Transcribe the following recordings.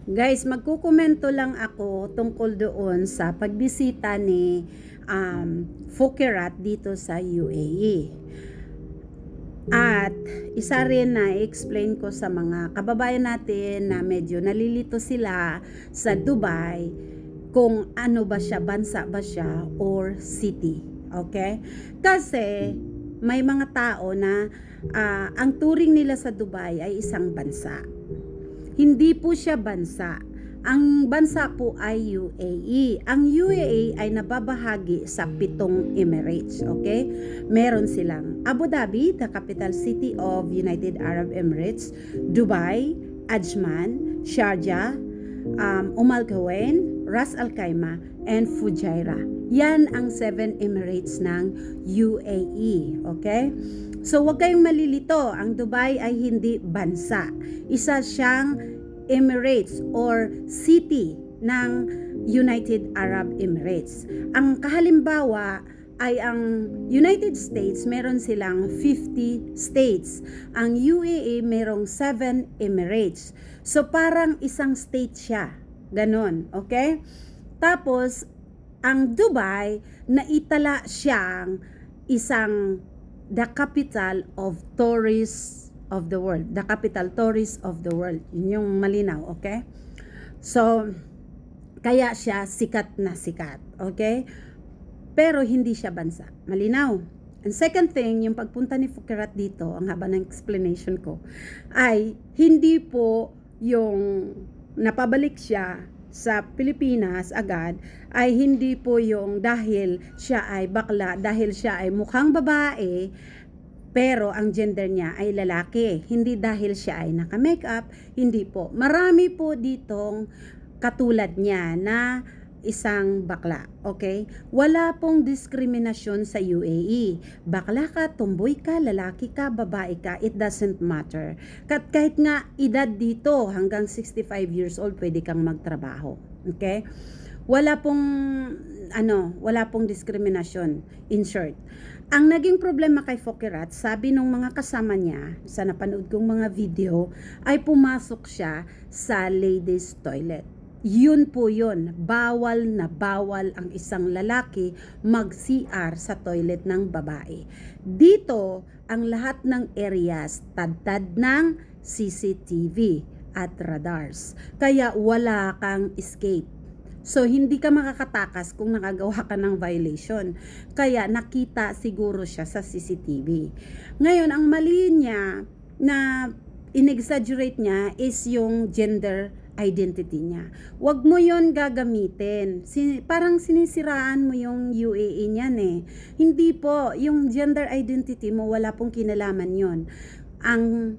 Guys, magkukomento lang ako tungkol doon sa pagbisita ni Fokerat dito sa UAE. At isa rin na i-explain ko sa mga kababayan natin na medyo nalilito sila sa Dubai kung ano ba siya, bansa ba siya or city. Okay? Kasi may mga tao na ang turing nila sa Dubai ay isang bansa. Hindi po siya bansa. Ang bansa po ay UAE. Ang UAE ay nababahagi sa 7 Emirates, okay? Meron silang Abu Dhabi, the capital city of United Arab Emirates, Dubai, Ajman, Sharjah, Al Quwain, Ras Al Khaimah, and Fujairah. Yan ang 7 Emirates ng UAE, okay? So, wag kayong malilito. Ang Dubai ay hindi bansa. Isa siyang Emirates or city ng United Arab Emirates. Ang kahalimbawa ay ang United States, meron silang 50 states. Ang UAE merong 7 Emirates. So, parang isang state siya. Ganon, okay? Tapos, ang Dubai, naitala siyang isang the capital of tourists of the world. The capital tourist of the world. Yun yung malinaw, okay? So, kaya siya sikat na sikat, okay? Pero hindi siya bansa. Malinaw. And second thing, yung pagpunta ni Fokerat dito, ang haba ng explanation ko, ay hindi po yung napabalik siya sa Pilipinas agad, ay hindi po yung dahil siya ay bakla, dahil siya ay mukhang babae, pero ang gender niya ay lalaki. Hindi dahil siya ay naka-makeup, hindi po. Marami po ditong katulad niya na isang bakla, okay? Wala pong diskriminasyon sa UAE. Bakla ka, tumboy ka, lalaki ka, babae ka, it doesn't matter. Kahit nga edad dito, hanggang 65 years old, pwede kang magtrabaho, okay? Wala pong diskriminasyon, in short. Ang naging problema kay Fokerat, sabi nung mga kasama niya, sa napanood kong mga video, ay pumasok siya sa ladies toilet. Yun po yun, bawal na bawal ang isang lalaki mag-CR sa toilet ng babae. Dito, ang lahat ng areas tad-tad ng CCTV at radars. Kaya wala kang escape. So, hindi ka makakatakas kung nakagawa ka ng violation. Kaya nakita siguro siya sa CCTV. Ngayon, ang mali niya na in-exaggerate niya is yung gender identity niya. Huwag mo yon gagamitin. Parang sinisiraan mo yung UAE niyan eh. Hindi po, yung gender identity mo, wala pong kinalaman yon. Ang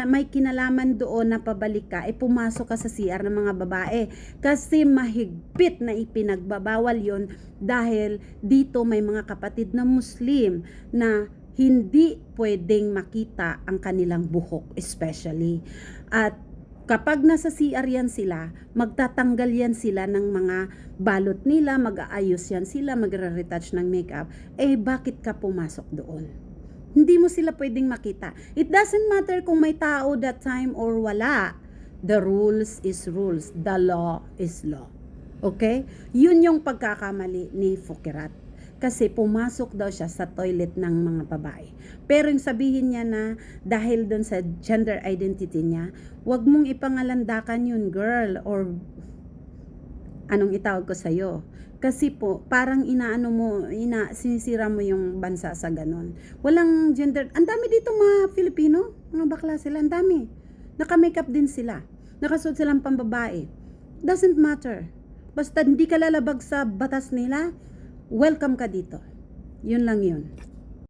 may kinalaman doon na pabalik ka, pumasok ka sa CR ng mga babae. Kasi mahigpit na ipinagbabawal yon dahil dito may mga kapatid na Muslim na hindi pwedeng makita ang kanilang buhok especially. At kapag nasa CR yan sila, magtatanggal yan sila ng mga balot nila, mag-aayos yan sila, magre-retouch ng makeup, bakit ka pumasok doon? Hindi mo sila pwedeng makita. It doesn't matter kung may tao that time or wala. The rules is rules. The law is law. Okay? Yun yung pagkakamali ni Fokerat. Kasi pumasok daw siya sa toilet ng mga babae. Pero yung sabihin niya na dahil doon sa gender identity niya, wag mong ipangalandakan yun, girl, or anong itawag ko sa'yo. Kasi po, parang sinisira mo yung bansa sa ganon. Walang gender. Ang dami dito mga Filipino, mga bakla sila, ang dami. Naka-makeup din sila. Nakasuot silang pambabae. Doesn't matter. Basta hindi ka lalabag sa batas nila, welcome ka dito. Yun lang yun.